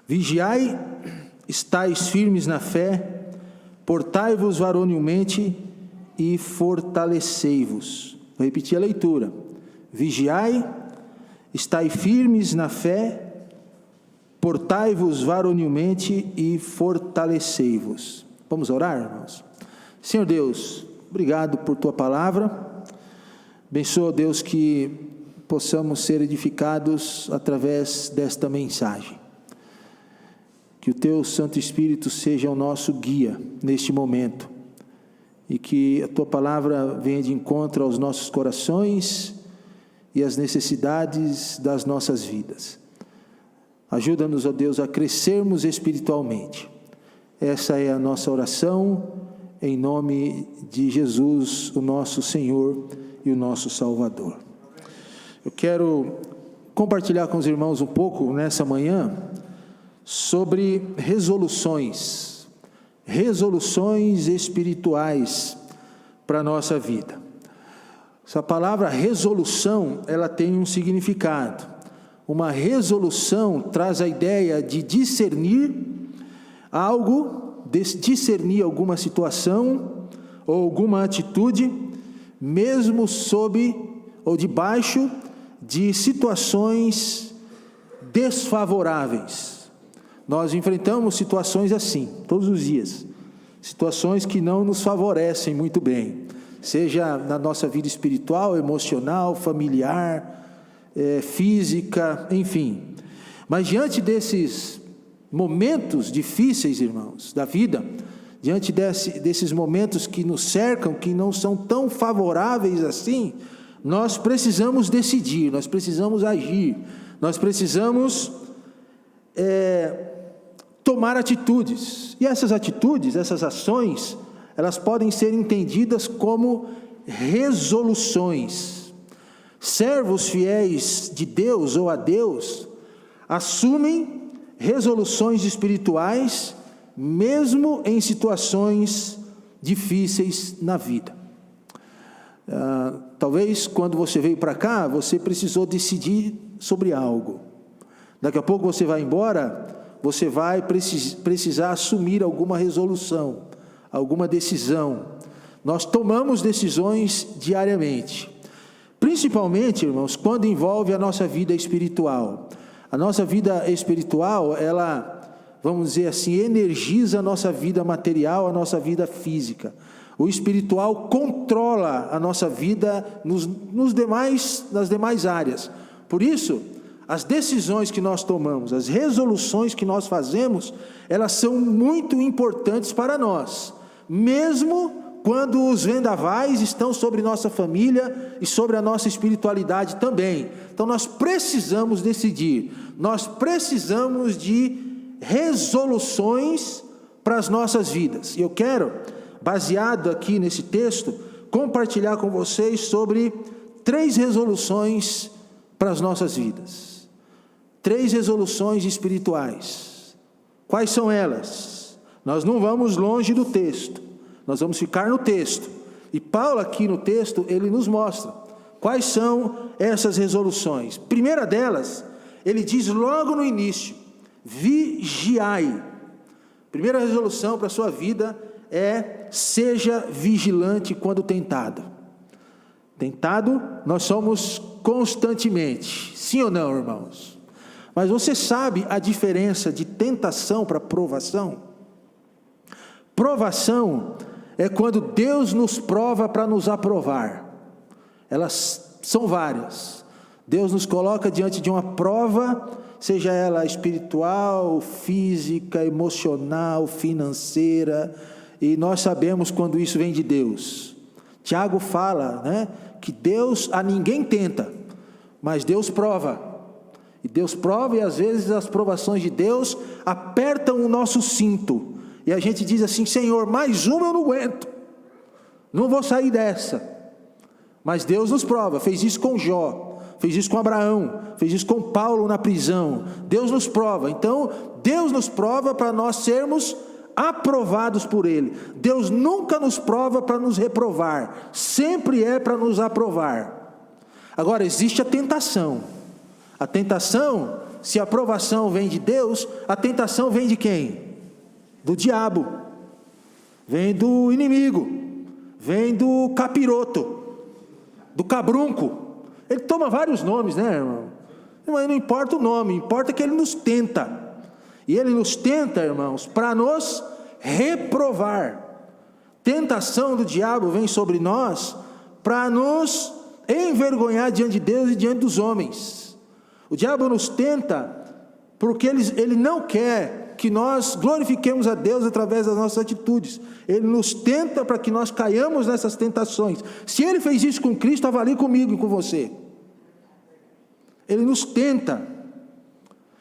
Vigiai, estais firmes na fé, portai-vos varonilmente e fortalecei-vos. Vou repetir a leitura. Vigiai, estai firmes na fé, portai-vos varonilmente e fortalecei-vos. Vamos orar, irmãos? Senhor Deus, obrigado por tua palavra. Abençoa, Deus, que possamos ser edificados através desta mensagem. Que o teu Santo Espírito seja o nosso guia neste momento e que a tua palavra venha de encontro aos nossos corações e às necessidades das nossas vidas. Ajuda-nos, ó Deus, a crescermos espiritualmente. Essa é a nossa oração, em nome de Jesus, o nosso Senhor e o nosso Salvador. Eu quero compartilhar com os irmãos um pouco nessa manhã sobre resoluções espirituais para a nossa vida. Essa palavra resolução, ela tem um significado. Uma resolução traz a ideia de discernir algo, discernir alguma situação ou alguma atitude, mesmo sob ou debaixo de situações desfavoráveis. Nós enfrentamos situações assim, todos os dias, situações que não nos favorecem muito bem, seja na nossa vida espiritual, emocional, familiar, física, enfim. Mas diante desses momentos difíceis, irmãos, da vida, diante desses momentos que nos cercam, que não são tão favoráveis assim, nós precisamos decidir, nós precisamos agir, nós precisamos tomar atitudes. E essas atitudes, essas ações, elas podem ser entendidas como resoluções. Servos fiéis de Deus ou a Deus assumem resoluções espirituais, mesmo em situações difíceis na vida. Talvez quando você veio para cá, você precisou decidir sobre algo. Daqui a pouco você vai embora, você vai precisar assumir alguma resolução, alguma decisão. Nós tomamos decisões diariamente, principalmente, irmãos, quando envolve a nossa vida espiritual. A nossa vida espiritual, ela, vamos dizer assim, energiza a nossa vida material, a nossa vida física. O espiritual controla a nossa vida nas demais áreas. Por isso, as decisões que nós tomamos, as resoluções que nós fazemos, elas são muito importantes para nós, mesmo quando os vendavais estão sobre nossa família e sobre a nossa espiritualidade também. Então nós precisamos decidir, nós precisamos de resoluções para as nossas vidas. E eu quero, baseado aqui nesse texto, compartilhar com vocês sobre 3 resoluções para as nossas vidas. 3 resoluções espirituais. Quais são elas? Nós não vamos longe do texto, nós vamos ficar no texto. E Paulo aqui no texto, ele nos mostra quais são essas resoluções. Primeira delas, ele diz logo no início: vigiai. Primeira resolução para a sua vida é: seja vigilante quando tentado. Tentado, nós somos constantemente, sim ou não, irmãos? Mas você sabe a diferença de tentação para provação? Provação é quando Deus nos prova para nos aprovar. Elas são várias. Deus nos coloca diante de uma prova, seja ela espiritual, física, emocional, financeira, e nós sabemos quando isso vem de Deus. Tiago fala, que Deus a ninguém tenta, mas Deus prova. E Deus prova, e às vezes as provações de Deus apertam o nosso cinto, e a gente diz assim: Senhor, mais uma eu não aguento, não vou sair dessa. Mas Deus nos prova. Fez isso com Jó, fez isso com Abraão, fez isso com Paulo na prisão. Deus nos prova. Então Deus nos prova para nós sermos aprovados por Ele. Deus nunca nos prova para nos reprovar, sempre é para nos aprovar. Agora existe a tentação. A tentação se a provação vem de Deus, a tentação vem de quem? Do diabo, vem do inimigo, vem do capiroto, do cabrunco. Ele toma vários nomes, né, irmão? Mas não importa o nome, importa que ele nos tenta. E ele nos tenta, irmãos, para nos reprovar. Tentação do diabo vem sobre nós para nos envergonhar diante de Deus e diante dos homens. O diabo nos tenta porque ele não quer que nós glorifiquemos a Deus através das nossas atitudes. Ele nos tenta para que nós caiamos nessas tentações. Se ele fez isso com Cristo, avalie comigo e com você. Ele nos tenta.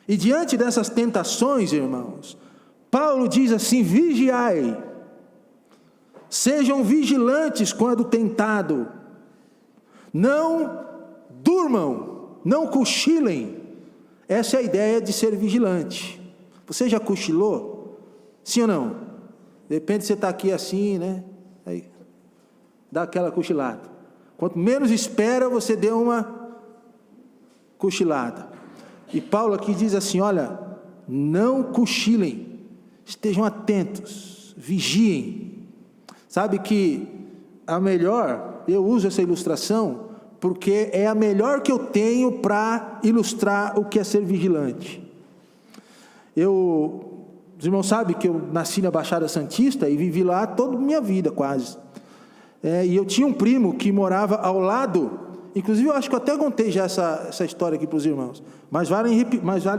E diante dessas tentações, irmãos, Paulo diz assim: vigiai, sejam vigilantes quando tentado, não durmam, não cochilem. Essa é a ideia de ser vigilante. Você já cochilou? Sim ou não? De repente você está aqui assim, né? Aí, dá aquela cochilada. Quanto menos espera, você deu uma cochilada. E Paulo aqui diz assim: olha, não cochilem, estejam atentos, vigiem. Sabe que a melhor, eu uso essa ilustração porque é a melhor que eu tenho para ilustrar o que é ser vigilante. Os irmãos sabem que eu nasci na Baixada Santista e vivi lá toda a minha vida quase. E eu tinha um primo que morava ao lado, inclusive eu acho que eu até contei já essa história aqui para os irmãos, mas vale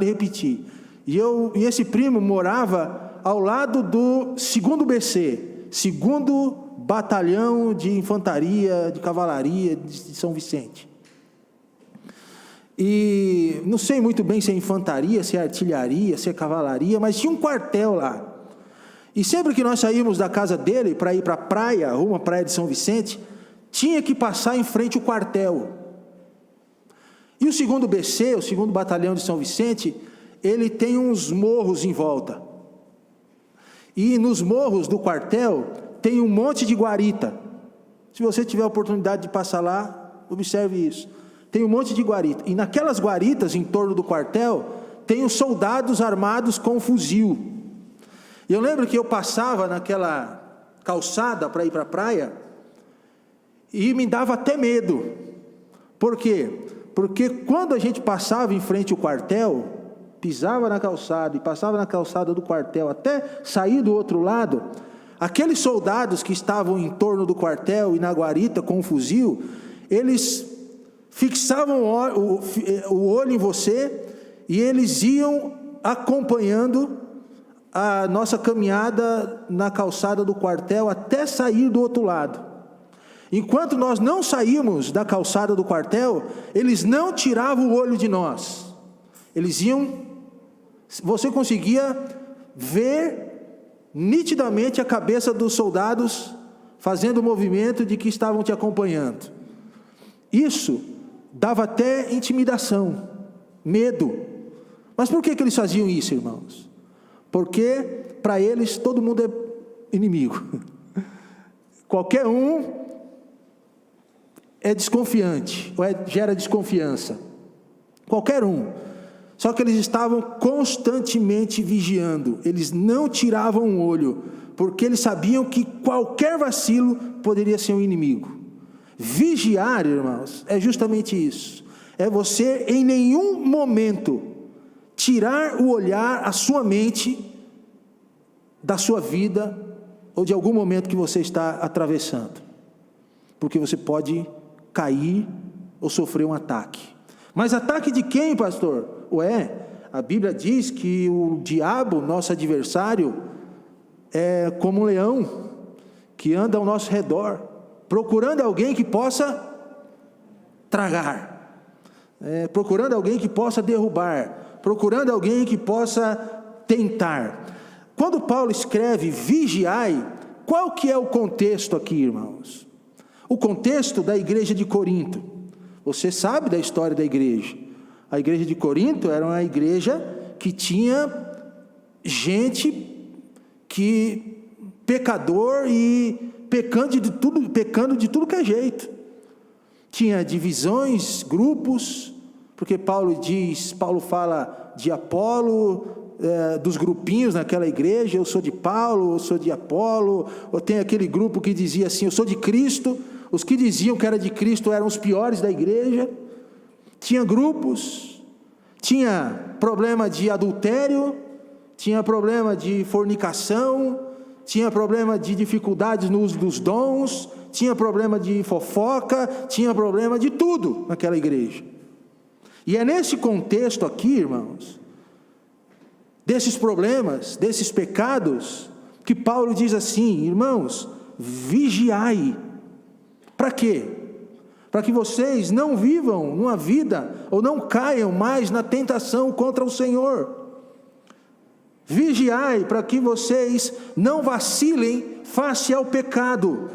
repetir. E esse primo morava ao lado do 2º BC, 2º Batalhão de Infantaria, de Cavalaria de São Vicente. E não sei muito bem se é infantaria, se é artilharia, se é cavalaria, mas tinha um quartel lá. E sempre que nós saímos da casa dele para ir para a praia, rumo à praia de São Vicente, tinha que passar em frente ao quartel. E o 2º BC, o 2º Batalhão de São Vicente, ele tem uns morros em volta. E nos morros do quartel tem um monte de guarita. Se você tiver a oportunidade de passar lá, observe isso. Tem um monte de guarita. E naquelas guaritas em torno do quartel, tem os soldados armados com fuzil. E eu lembro que eu passava naquela calçada para ir para a praia, e me dava até medo. Por quê? Porque quando a gente passava em frente ao quartel, pisava na calçada e passava na calçada do quartel até sair do outro lado, aqueles soldados que estavam em torno do quartel e na guarita com o fuzil, eles fixavam o olho em você e eles iam acompanhando a nossa caminhada na calçada do quartel até sair do outro lado. Enquanto nós não saímos da calçada do quartel, eles não tiravam o olho de nós. Eles iam, você conseguia ver nitidamente a cabeça dos soldados fazendo o movimento de que estavam te acompanhando. Isso dava até intimidação, medo. Mas por que eles faziam isso, irmãos? Porque para eles todo mundo é inimigo. Qualquer um é desconfiante, ou gera desconfiança. Qualquer um. Só que eles estavam constantemente vigiando, eles não tiravam o olho, porque eles sabiam que qualquer vacilo poderia ser um inimigo. Vigiar, irmãos, é justamente isso. É você em nenhum momento tirar o olhar, a sua mente, da sua vida, ou de algum momento que você está atravessando. Porque você pode cair ou sofrer um ataque. Mas ataque de quem, pastor? A Bíblia diz que o diabo, nosso adversário, é como um leão, que anda ao nosso redor, procurando alguém que possa tragar, procurando alguém que possa derrubar, procurando alguém que possa tentar. Quando Paulo escreve vigiai, qual que é o contexto aqui, irmãos? O contexto da igreja de Corinto. Você sabe da história da igreja. A igreja de Corinto era uma igreja que tinha gente pecador e pecando de tudo que é jeito. Tinha divisões, grupos, porque Paulo fala de Apolo, dos grupinhos naquela igreja, eu sou de Paulo, eu sou de Apolo, ou tem aquele grupo que dizia assim, eu sou de Cristo. Os que diziam que era de Cristo eram os piores da igreja. Tinha grupos, tinha problema de adultério, tinha problema de fornicação, tinha problema de dificuldades no uso dos dons, tinha problema de fofoca, tinha problema de tudo naquela igreja. E é nesse contexto aqui, irmãos, desses problemas, desses pecados, que Paulo diz assim, irmãos, vigiai. Para quê? Para que vocês não vivam uma vida, ou não caiam mais na tentação contra o Senhor. Vigiai para que vocês não vacilem face ao pecado.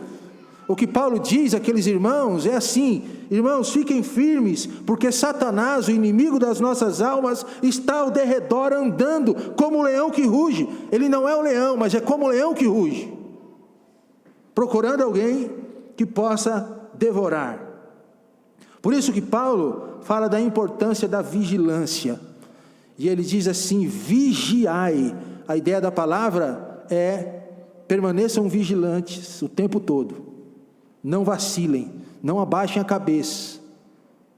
O que Paulo diz àqueles irmãos é assim, irmãos, fiquem firmes, porque Satanás, o inimigo das nossas almas, está ao derredor andando como o leão que ruge. Ele não é o leão, mas é como o leão que ruge, procurando alguém que possa devorar. Por isso que Paulo fala da importância da vigilância. E ele diz assim, vigiai. A ideia da palavra é, permaneçam vigilantes o tempo todo. Não vacilem, não abaixem a cabeça,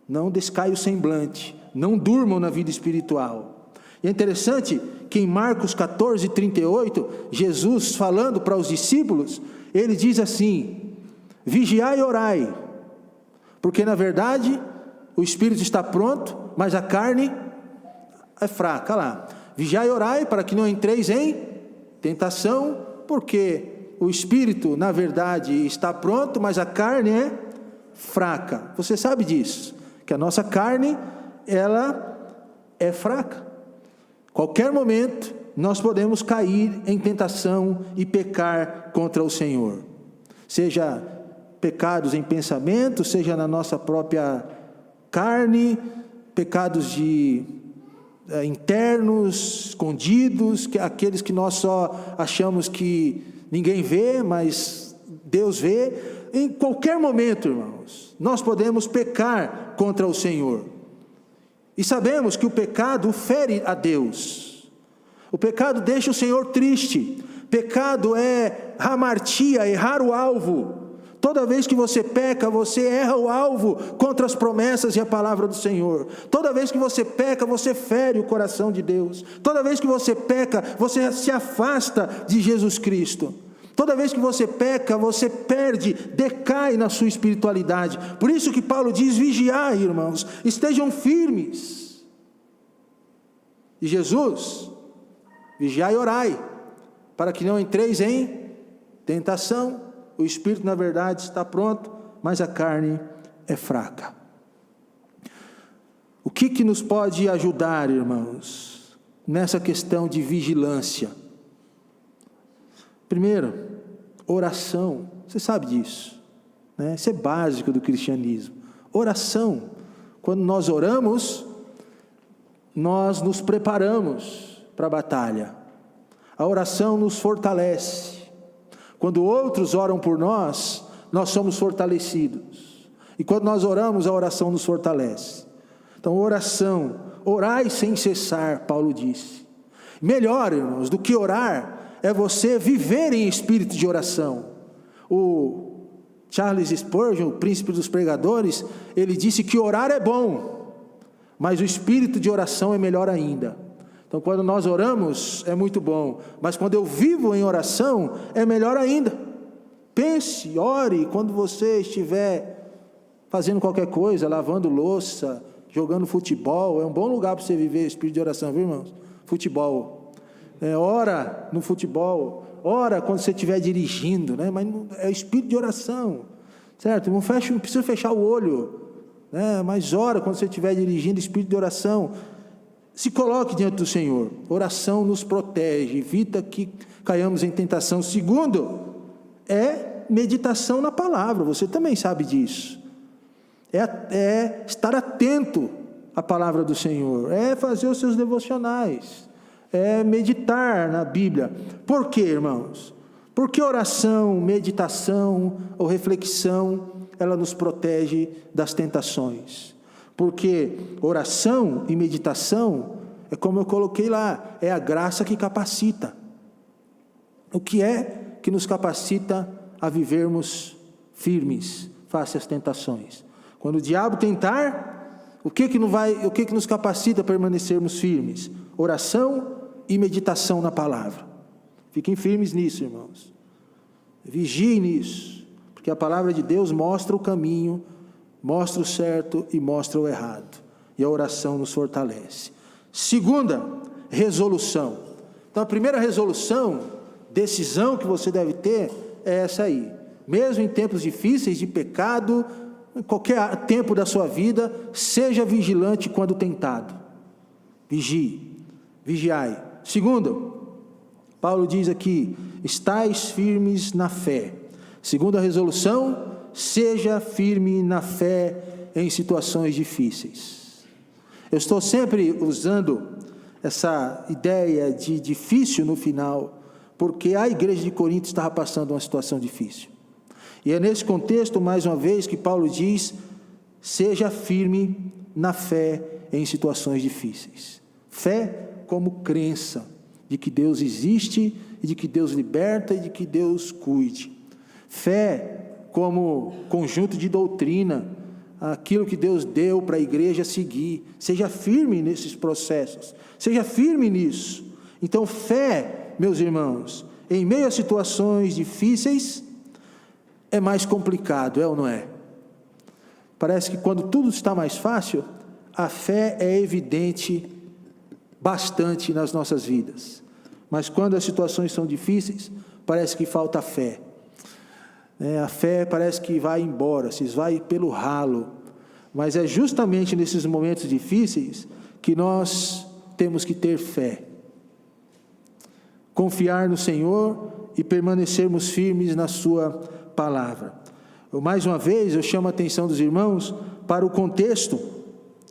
não descaia o semblante, não durmam na vida espiritual. E é interessante que em Marcos 14, 38, Jesus falando para os discípulos, ele diz assim, vigiai e orai, porque na verdade o espírito está pronto, mas a carne é fraca. Lá, vigiai e orai para que não entreis em tentação, porque o espírito na verdade está pronto, mas a carne é fraca. Você sabe disso, que a nossa carne, ela é fraca. Qualquer momento nós podemos cair em tentação e pecar contra o Senhor, seja pecados em pensamento, seja na nossa própria carne, pecados internos, escondidos, aqueles que nós só achamos que ninguém vê, mas Deus vê. Em qualquer momento, irmãos, nós podemos pecar contra o Senhor, e sabemos que o pecado fere a Deus, o pecado deixa o Senhor triste, pecado é hamartia, errar o alvo. Toda vez que você peca, você erra o alvo contra as promessas e a palavra do Senhor. Toda vez que você peca, você fere o coração de Deus. Toda vez que você peca, você se afasta de Jesus Cristo. Toda vez que você peca, você perde, decai na sua espiritualidade. Por isso que Paulo diz, vigiai, irmãos, estejam firmes. E Jesus, vigiai e orai, para que não entreis em tentação. O espírito, na verdade, está pronto, mas a carne é fraca. O que nos pode ajudar, irmãos, nessa questão de vigilância? Primeiro, oração. Você sabe disso, né? Isso é básico do cristianismo. Oração. Quando nós oramos, nós nos preparamos para a batalha. A oração nos fortalece. Quando outros oram por nós, nós somos fortalecidos. E quando nós oramos, a oração nos fortalece. Então, oração, orai sem cessar, Paulo disse. Melhor, irmãos, do que orar, é você viver em espírito de oração. O Charles Spurgeon, o príncipe dos pregadores, ele disse que orar é bom, mas o espírito de oração é melhor ainda. Então, quando nós oramos, é muito bom, mas quando eu vivo em oração, é melhor ainda. Pense, ore, quando você estiver fazendo qualquer coisa, lavando louça, jogando futebol, é um bom lugar para você viver espírito de oração, viu, irmãos? Futebol. Ora no futebol, ora quando você estiver dirigindo, né? Mas é espírito de oração, certo? Não precisa fechar o olho, né? Mas ora quando você estiver dirigindo, espírito de oração. Se coloque diante do Senhor. Oração nos protege, evita que caiamos em tentação. Segundo, é meditação na palavra. Você também sabe disso. É estar atento à palavra do Senhor. É fazer os seus devocionais. É meditar na Bíblia. Por quê, irmãos? Porque oração, meditação ou reflexão, ela nos protege das tentações. Porque oração e meditação É como eu coloquei lá, é a graça que capacita. O que é que nos capacita a vivermos firmes face às tentações? Quando o diabo tentar, o que nos capacita a permanecermos firmes? Oração e meditação na palavra. Fiquem firmes nisso, irmãos. Vigiem nisso, porque a palavra de Deus mostra o caminho, mostra o certo e mostra o errado. E a oração nos fortalece. Segunda, resolução. Então a primeira resolução, decisão que você deve ter é essa aí. Mesmo em tempos difíceis de pecado, em qualquer tempo da sua vida, seja vigilante quando tentado. Vigie, vigiai. Segundo, Paulo diz aqui, estais firmes na fé. Segunda resolução, seja firme na fé em situações difíceis. Eu estou sempre usando essa ideia de difícil no final, porque a igreja de Corinto estava passando uma situação difícil. E é nesse contexto, mais uma vez, que Paulo diz, seja firme na fé em situações difíceis. Fé como crença de que Deus existe, e de que Deus liberta, e de que Deus cuide. Fé como conjunto de doutrina, aquilo que Deus deu para a igreja seguir. Seja firme nesses processos, seja firme nisso. Então fé, meus irmãos, em meio a situações difíceis, é mais complicado, é ou não é? Parece que quando tudo está mais fácil, a fé é evidente bastante nas nossas vidas. Mas quando as situações são difíceis, parece que falta fé. A fé parece que vai embora, se esvai pelo ralo. Mas é justamente nesses momentos difíceis que nós temos que ter fé. Confiar no Senhor e permanecermos firmes na sua palavra. Mais uma vez, eu chamo a atenção dos irmãos para o contexto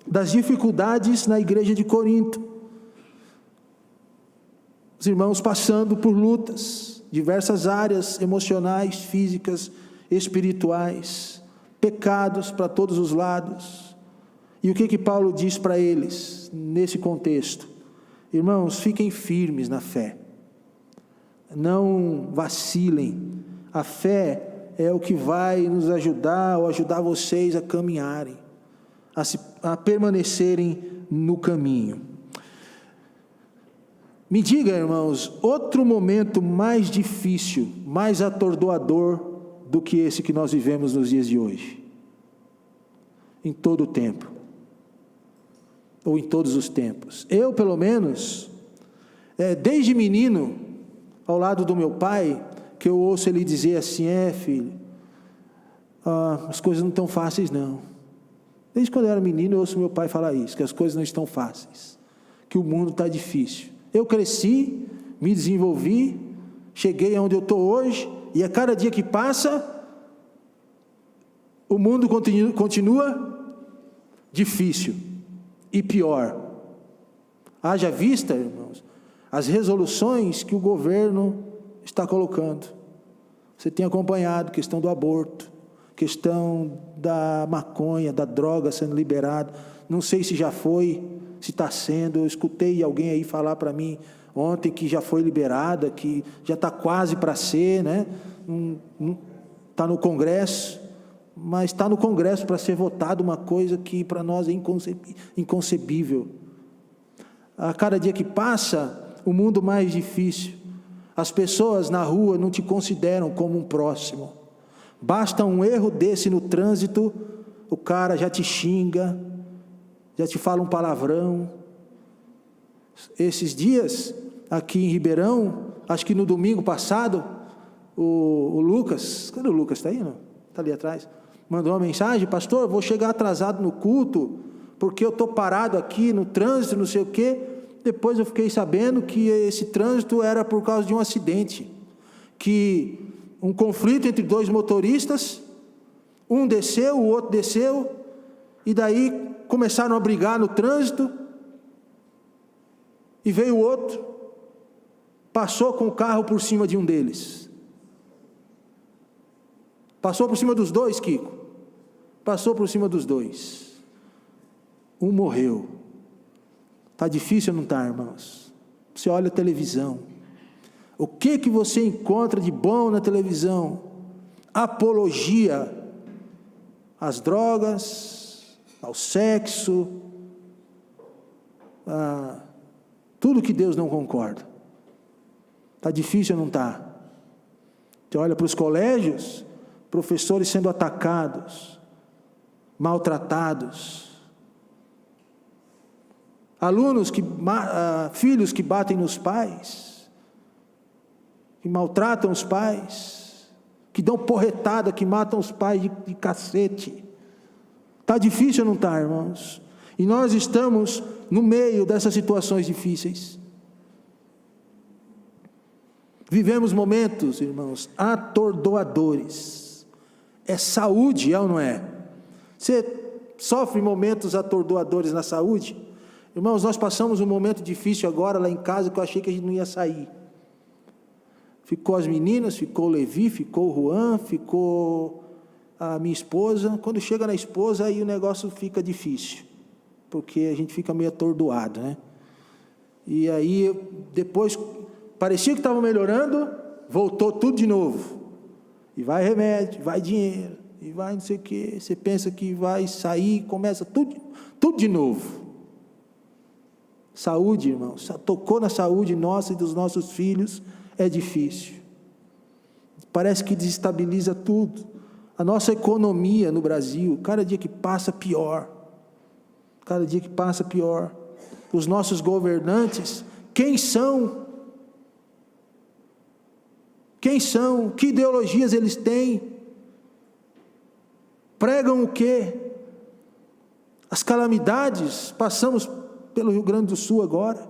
das dificuldades na igreja de Corinto. Os irmãos passando por lutas, diversas áreas emocionais, físicas, espirituais, pecados para todos os lados. E o que Paulo diz para eles nesse contexto? Irmãos, fiquem firmes na fé, não vacilem. A fé é o que vai nos ajudar, ou ajudar vocês a caminharem, a permanecerem no caminho. Me diga, irmãos, outro momento mais difícil, mais atordoador do que esse que nós vivemos nos dias de hoje? Em todo o tempo, ou em todos os tempos. Eu, pelo menos, desde menino, ao lado do meu pai, que eu ouço ele dizer assim, filho, as coisas não estão fáceis não. Desde quando eu era menino, eu ouço meu pai falar isso, que as coisas não estão fáceis, que o mundo está difícil. Eu cresci, me desenvolvi, cheguei aonde eu estou hoje, e a cada dia que passa, o mundo continua difícil e pior. Haja vista, irmãos, as resoluções que o governo está colocando. Você tem acompanhado a questão do aborto, questão da maconha, da droga sendo liberada. Não sei se já foi, se está sendo. Eu escutei alguém aí falar para mim ontem que já foi liberada, que já está quase para ser, né? Está no Congresso, mas está no Congresso para ser votado uma coisa que para nós é inconcebível. A cada dia que passa, o mundo mais difícil. As pessoas na rua não te consideram como um próximo. Basta um erro desse no trânsito, o cara já te xinga, já te fala um palavrão. Esses dias, aqui em Ribeirão, acho que no domingo passado, o Lucas, cadê o Lucas? Está aí, não? Está ali atrás. Mandou uma mensagem, pastor, eu vou chegar atrasado no culto, porque eu estou parado aqui no trânsito, não sei o quê. Depois eu fiquei sabendo que esse trânsito era por causa de um acidente, que um conflito entre dois motoristas, um desceu, o outro desceu, e daí começaram a brigar no trânsito, e veio o outro, passou com o carro por cima de um deles. Passou por cima dos dois, Kiko. Passou por cima dos dois. Um morreu. Está difícil ou não está, irmãos? Você olha a televisão. O que você encontra de bom na televisão? Apologia às drogas, ao sexo, a tudo que Deus não concorda. Está difícil ou não está? Você olha para os colégios, professores sendo atacados, maltratados, alunos filhos que batem nos pais, que maltratam os pais, que dão porretada, que matam os pais de cacete. Está difícil ou não está, irmãos? E nós estamos no meio dessas situações difíceis. Vivemos momentos, irmãos, atordoadores. É saúde, é ou não é? Você sofre momentos atordoadores na saúde? Irmãos, nós passamos um momento difícil agora lá em casa, que eu achei que a gente não ia sair. Ficou as meninas, ficou o Levi, ficou o Juan, ficou a minha esposa. Quando chega na esposa, aí o negócio fica difícil, porque a gente fica meio atordoado, né? E aí, depois, parecia que estava melhorando, voltou tudo de novo. E vai remédio, vai dinheiro, e vai não sei o quê. Você pensa que vai sair, começa tudo de novo. Saúde, irmãos, tocou na saúde nossa e dos nossos filhos, é difícil. Parece que desestabiliza tudo. A nossa economia no Brasil, cada dia que passa pior. Cada dia que passa pior. Os nossos governantes, quem são? Quem são? Que ideologias eles têm? Pregam o quê? As calamidades, passamos pelo Rio Grande do Sul agora.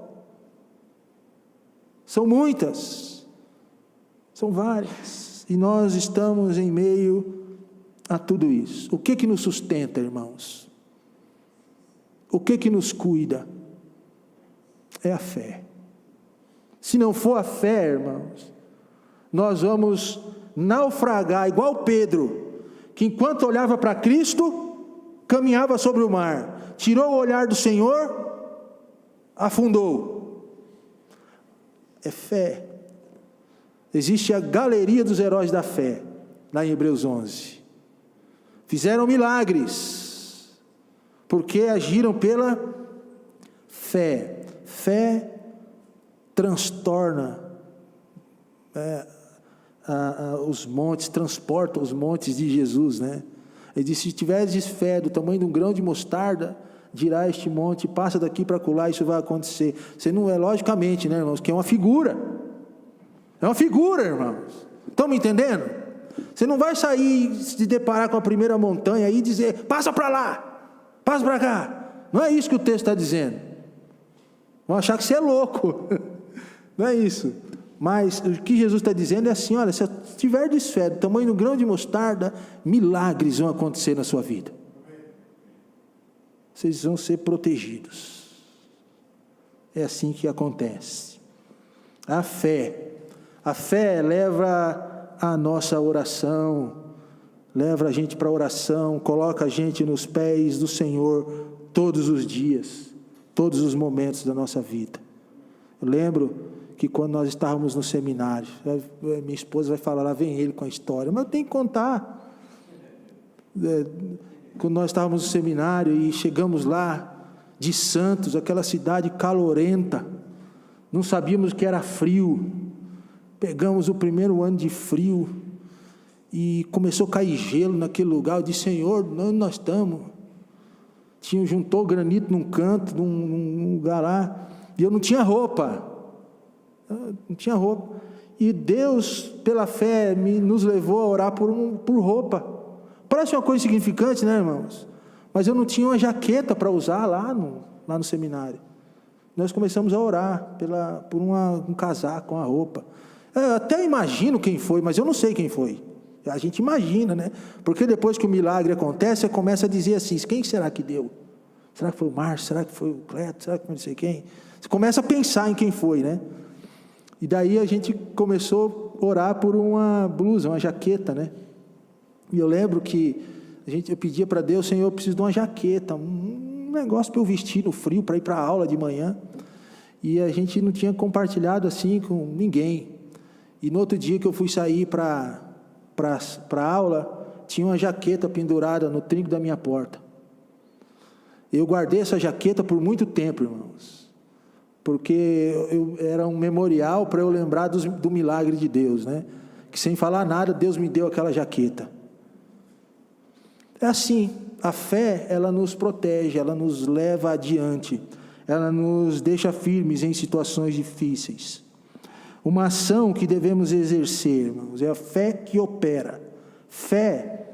São muitas. São várias. E nós estamos em meio a tudo isso. O que nos sustenta, irmãos? O que nos cuida? É a fé. Se não for a fé, irmãos, nós vamos naufragar, igual Pedro, que enquanto olhava para Cristo, caminhava sobre o mar, tirou o olhar do Senhor, afundou. É fé. Existe a galeria dos heróis da fé, lá em Hebreus 11. Fizeram milagres, porque agiram pela fé. Fé transtorna os montes, transporta os montes de Jesus, né? Ele disse: se tiveres fé do tamanho de um grão de mostarda, dirá este monte, passa daqui para acolá, isso vai acontecer. Você não é, logicamente, né, irmãos, que é uma figura. É uma figura, irmãos. Estão me entendendo? Você não vai sair, se deparar com a primeira montanha e dizer: passa para lá, passa para cá. Não é isso que o texto está dizendo. Vão achar que você é louco. Não é isso. Mas o que Jesus está dizendo é assim: olha, se tiver fé do tamanho do grão de mostarda, milagres vão acontecer na sua vida. Vocês vão ser protegidos. É assim que acontece. A fé leva a nossa oração, leva a gente para a oração, coloca a gente nos pés do Senhor todos os dias, todos os momentos da nossa vida. Eu lembro que quando nós estávamos no seminário, minha esposa vai falar, lá vem ele com a história, mas eu tenho que contar. Quando nós estávamos no seminário e chegamos lá, de Santos, aquela cidade calorenta, não sabíamos que era frio, pegamos o primeiro ano de frio, e começou a cair gelo naquele lugar. Eu disse: Senhor, onde nós estamos? Juntou granito num canto, num lugar lá, e eu não tinha roupa, e Deus, pela fé, nos levou a orar por roupa. Parece uma coisa insignificante, né, irmãos? Mas eu não tinha uma jaqueta para usar lá no seminário. Nós começamos a orar por um casaco, uma roupa. Eu até imagino quem foi, mas eu não sei quem foi. A gente imagina, né? Porque depois que o milagre acontece, você começa a dizer assim: quem será que deu? Será que foi o Márcio? Será que foi o Cleto? Será que foi não sei quem? Você começa a pensar em quem foi, né? E daí a gente começou a orar por uma blusa, uma jaqueta, né? E eu lembro que eu pedia para Deus: Senhor, eu preciso de uma jaqueta, um negócio para eu vestir no frio, para ir para a aula de manhã. E a gente não tinha compartilhado assim com ninguém. E no outro dia que eu fui sair para a aula, tinha uma jaqueta pendurada no trinco da minha porta. Eu guardei essa jaqueta por muito tempo, irmãos, porque era um memorial para eu lembrar do milagre de Deus, né? Que sem falar nada, Deus me deu aquela jaqueta. É assim, a fé, ela nos protege, ela nos leva adiante, ela nos deixa firmes em situações difíceis. Uma ação que devemos exercer, irmãos, é a fé que opera. Fé,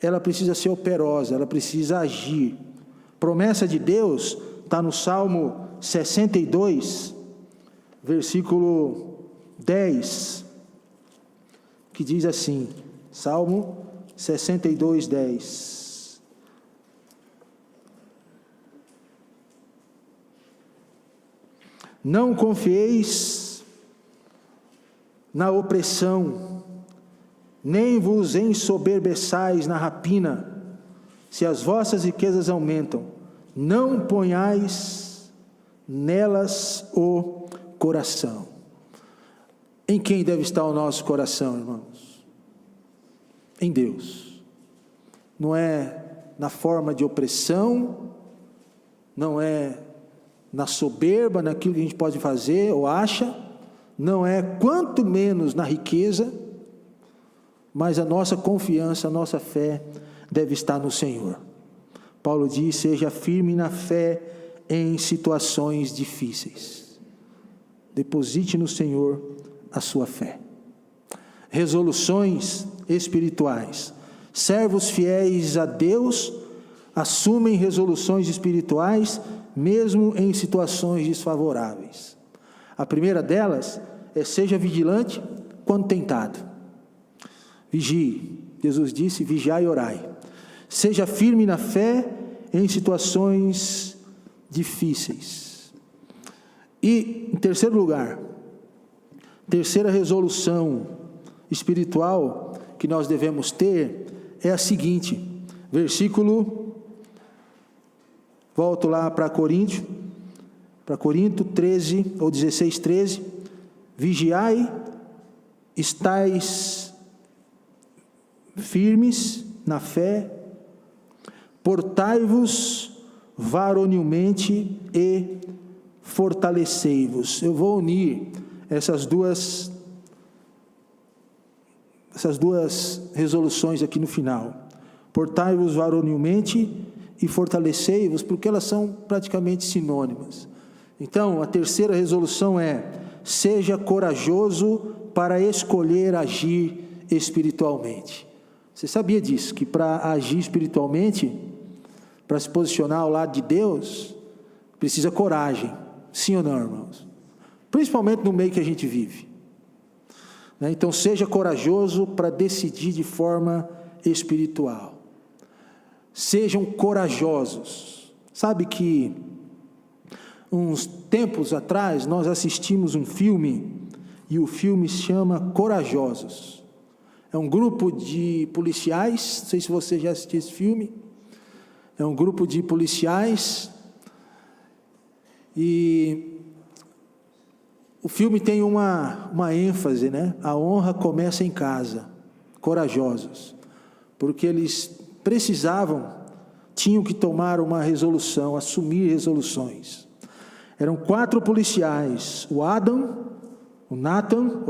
ela precisa ser operosa, ela precisa agir. Promessa de Deus está no Salmo 62, versículo 10, que diz assim, Salmo 62, 10. Não confieis na opressão, nem vos ensoberbeçais na rapina. Se as vossas riquezas aumentam, não ponhais nelas o coração. Em quem deve estar o nosso coração, irmãos? Em Deus. Não é na forma de opressão, não é na soberba, naquilo que a gente pode fazer ou acha, não é quanto menos na riqueza, mas a nossa confiança, a nossa fé deve estar no Senhor. Paulo diz, seja firme na fé em situações difíceis. Deposite no Senhor a sua fé. Resoluções espirituais. Servos fiéis a Deus assumem resoluções espirituais, mesmo em situações desfavoráveis. A primeira delas é: seja vigilante quando tentado. Vigie. Jesus disse, vigiai e orai. Seja firme na fé em situações difíceis. E, em terceiro lugar, terceira resolução espiritual que nós devemos ter é a seguinte, volto lá para Corinto 13, ou 16, 13, vigiai, estais firmes na fé, portai-vos varonilmente e fortalecei-vos. Eu vou unir essas duas resoluções aqui no final. Portai-vos varonilmente e fortalecei-vos, porque elas são praticamente sinônimas. Então, a terceira resolução é: seja corajoso para escolher agir espiritualmente. Você sabia disso? Que para agir espiritualmente, para se posicionar ao lado de Deus, precisa coragem. Sim ou não, irmãos? Principalmente no meio que a gente vive. Então, seja corajoso para decidir de forma espiritual. Sejam corajosos. Sabe que uns tempos atrás nós assistimos um filme, e o filme se chama Corajosos. É um grupo de policiais, não sei se você já assistiu esse filme, é um grupo de policiais, e o filme tem uma ênfase, né? A honra começa em casa, corajosos, porque eles tinham que tomar uma resolução, assumir resoluções. Eram 4 policiais, o Adam, o Nathan,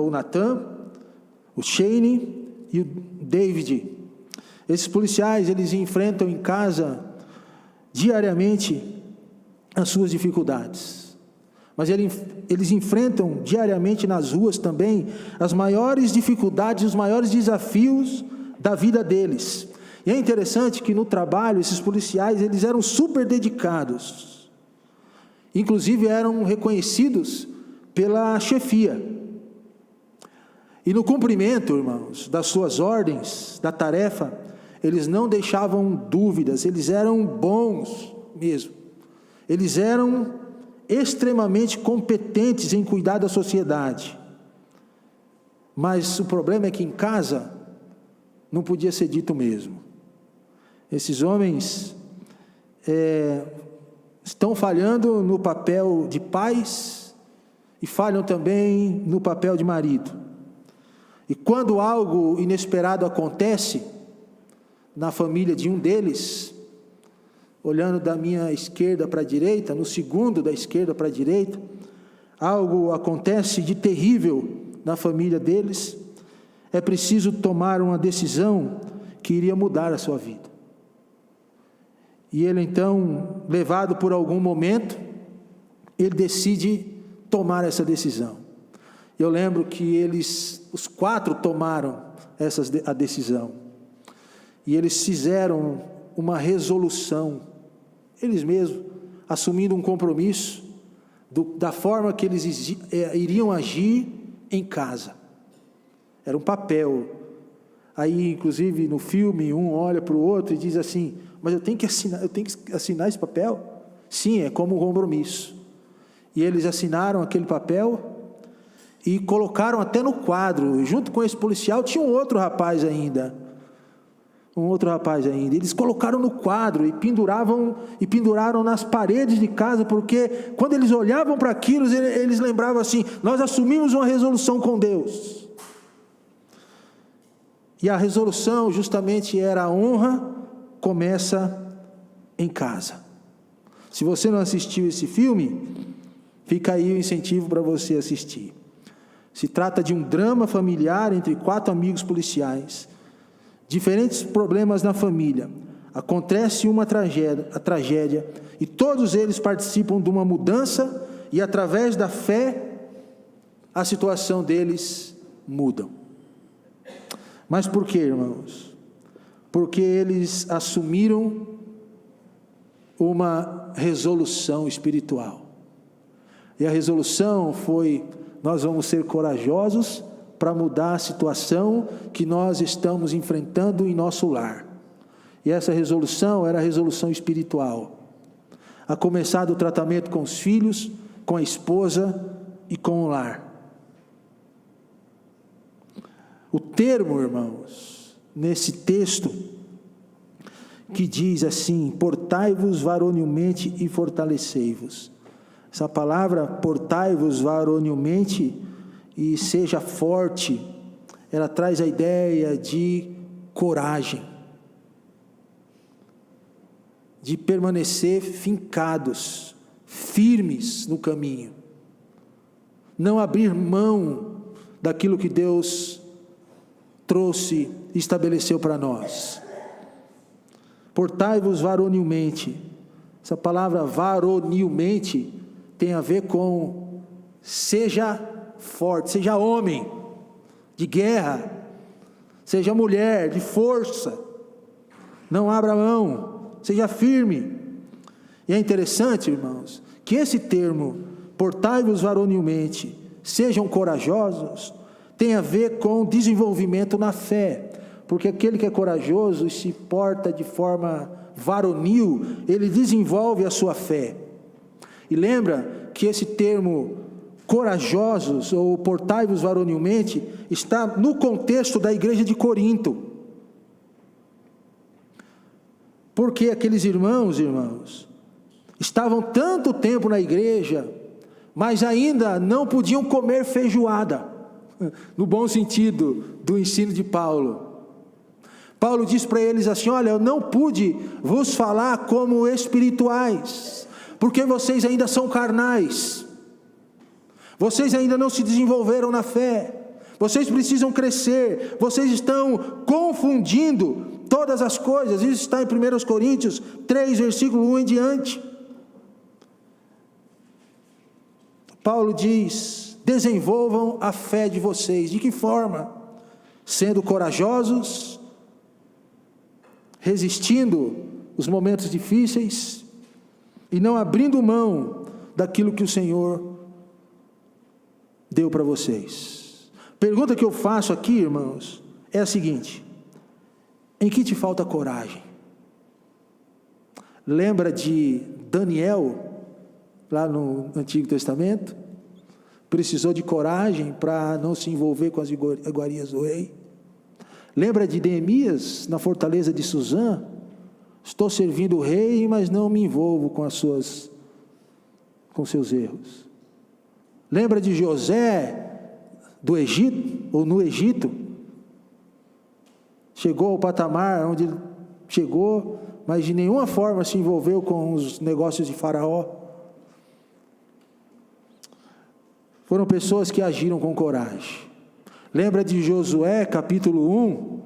o Shane e o David. Esses policiais, eles enfrentam em casa diariamente as suas dificuldades, mas eles enfrentam diariamente nas ruas também as maiores dificuldades, os maiores desafios da vida deles. E é interessante que no trabalho, esses policiais, eles eram super dedicados, inclusive eram reconhecidos pela chefia. E no cumprimento, irmãos, das suas ordens, da tarefa, eles não deixavam dúvidas, eles eram bons mesmo. Eles eram extremamente competentes em cuidar da sociedade. Mas o problema é que em casa não podia ser dito o mesmo. Esses homens estão falhando no papel de pais e falham também no papel de marido. E quando algo inesperado acontece na família de um deles, olhando da minha esquerda para a direita, no segundo da esquerda para a direita, algo acontece de terrível na família deles, é preciso tomar uma decisão que iria mudar a sua vida. E ele então, levado por algum momento, ele decide tomar essa decisão. Eu lembro que os 4 tomaram a decisão. E eles fizeram uma resolução, eles mesmos, assumindo um compromisso da forma que eles iriam agir em casa. Era um papel. Aí, inclusive, no filme, um olha para o outro e diz assim: mas eu tenho que assinar esse papel? Sim, é como um compromisso. E eles assinaram aquele papel e colocaram até no quadro. Junto com esse policial tinha um outro rapaz ainda. Eles colocaram no quadro e penduraram nas paredes de casa, porque quando eles olhavam para aquilo, eles lembravam assim: nós assumimos uma resolução com Deus. E a resolução justamente era: a honra começa em casa. Se você não assistiu esse filme, fica aí o incentivo para você assistir. Se trata de um drama familiar entre 4 amigos policiais. Diferentes problemas na família. Acontece a tragédia, e todos eles participam de uma mudança, e através da fé, a situação deles muda. Mas por quê, irmãos? Porque eles assumiram uma resolução espiritual. E a resolução foi: nós vamos ser corajosos para mudar a situação que nós estamos enfrentando em nosso lar. E essa resolução era a resolução espiritual. A começar do tratamento com os filhos, com a esposa e com o lar. O termo, irmãos, nesse texto, que diz assim: portai-vos varonilmente e fortalecei-vos. Essa palavra, portai-vos varonilmente e seja forte, ela traz a ideia de coragem, de permanecer fincados, firmes no caminho, não abrir mão daquilo que Deus trouxe e estabeleceu para nós. Portai-vos varonilmente. Essa palavra varonilmente tem a ver com seja forte, seja homem de guerra, seja mulher de força, não abra mão, seja firme. E é interessante, irmãos, que esse termo, portai-vos varonilmente, sejam corajosos, tem a ver com desenvolvimento na fé, porque aquele que é corajoso e se porta de forma varonil, ele desenvolve a sua fé. E lembra que esse termo corajosos, ou portai-vos varonilmente, está no contexto da igreja de Corinto. Porque aqueles irmãos, estavam tanto tempo na igreja, mas ainda não podiam comer feijoada, no bom sentido do ensino de Paulo. Paulo diz para eles assim: olha, eu não pude vos falar como espirituais, porque vocês ainda são carnais, vocês ainda não se desenvolveram na fé, vocês precisam crescer, vocês estão confundindo todas as coisas. Isso está em 1 Coríntios 3, versículo 1 em diante. Paulo diz: desenvolvam a fé de vocês. De que forma? Sendo corajosos, resistindo os momentos difíceis e não abrindo mão daquilo que o Senhor deu para vocês. Pergunta que eu faço aqui, irmãos, é a seguinte: em que te falta coragem? Lembra de Daniel, lá no Antigo Testamento? Precisou de coragem para não se envolver com as iguarias do rei. Lembra de Neemias, na fortaleza de Suzã? Estou servindo o rei, mas não me envolvo com as suas com seus erros. Lembra de José do Egito, ou no Egito? Chegou ao patamar onde ele chegou, mas de nenhuma forma se envolveu com os negócios de Faraó. Foram pessoas que agiram com coragem. Lembra de Josué, capítulo 1?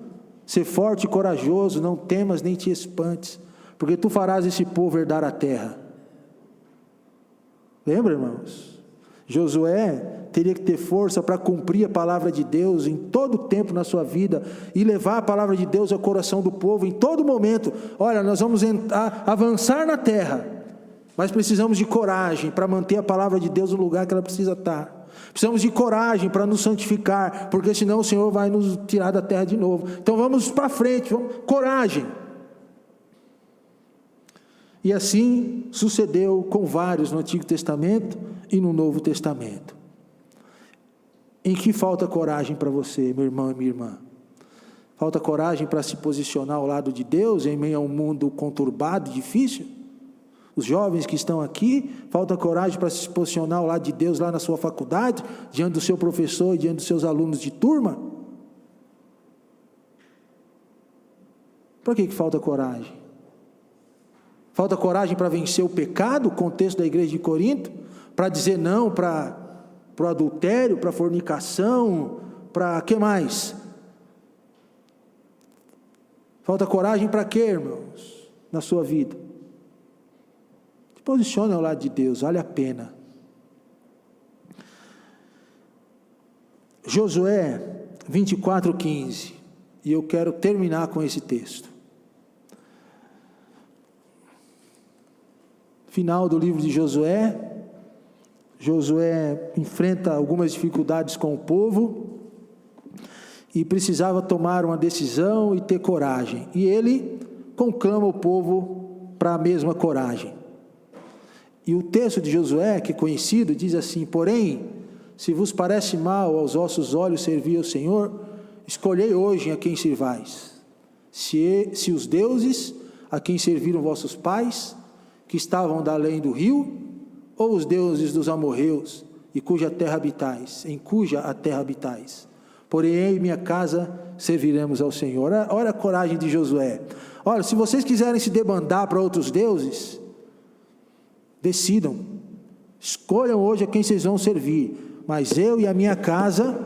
Ser forte e corajoso, não temas nem te espantes, porque tu farás esse povo herdar a terra. Lembra, irmãos? Josué teria que ter força para cumprir a palavra de Deus em todo o tempo na sua vida e levar a palavra de Deus ao coração do povo em todo momento. Olha, nós vamos avançar na terra, mas precisamos de coragem para manter a palavra de Deus no lugar que ela precisa estar. Precisamos de coragem para nos santificar, porque senão o Senhor vai nos tirar da terra de novo. Então vamos para frente, coragem. E assim sucedeu com vários no Antigo Testamento e no Novo Testamento. Em que falta coragem para você, meu irmão e minha irmã? Falta coragem para se posicionar ao lado de Deus em meio a um mundo conturbado e difícil? Os jovens que estão aqui, falta coragem para se posicionar ao lado de Deus lá na sua faculdade, diante do seu professor e diante dos seus alunos de turma? Por que falta coragem? Falta coragem para vencer o pecado, o contexto da igreja de Corinto, para dizer não para o adultério, para a fornicação, para que mais? Falta coragem para quê, irmãos, na sua vida? Se posicione ao lado de Deus, vale a pena. Josué 24:15, e eu quero terminar com esse texto. Final do livro de Josué. Josué enfrenta algumas dificuldades com o povo e precisava tomar uma decisão e ter coragem. E ele conclama o povo para a mesma coragem. E o texto de Josué, que é conhecido, diz assim: porém, se vos parece mal aos vossos olhos servir ao Senhor, escolhei hoje a quem servais. Se os deuses a quem serviram vossos pais, que estavam da além do rio, ou os deuses dos amorreus, em cuja a terra habitais. Porém, eu e minha casa serviremos ao Senhor. Olha a coragem de Josué. Olha, se vocês quiserem se debandar para outros deuses, decidam, escolham hoje a quem vocês vão servir, mas eu e a minha casa,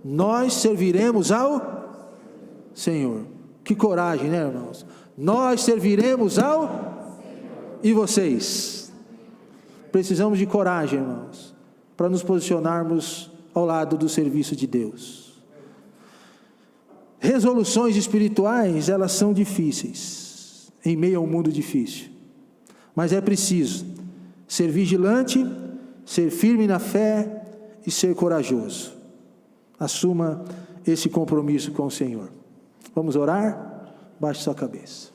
nós serviremos ao Senhor. Que coragem, né, irmãos? Nós serviremos ao... E vocês? Precisamos de coragem, irmãos, para nos posicionarmos ao lado do serviço de Deus. Resoluções espirituais, elas são difíceis, em meio a um mundo difícil, mas é preciso ser vigilante, ser firme na fé e ser corajoso. Assuma esse compromisso com o Senhor. Vamos orar? Baixe sua cabeça.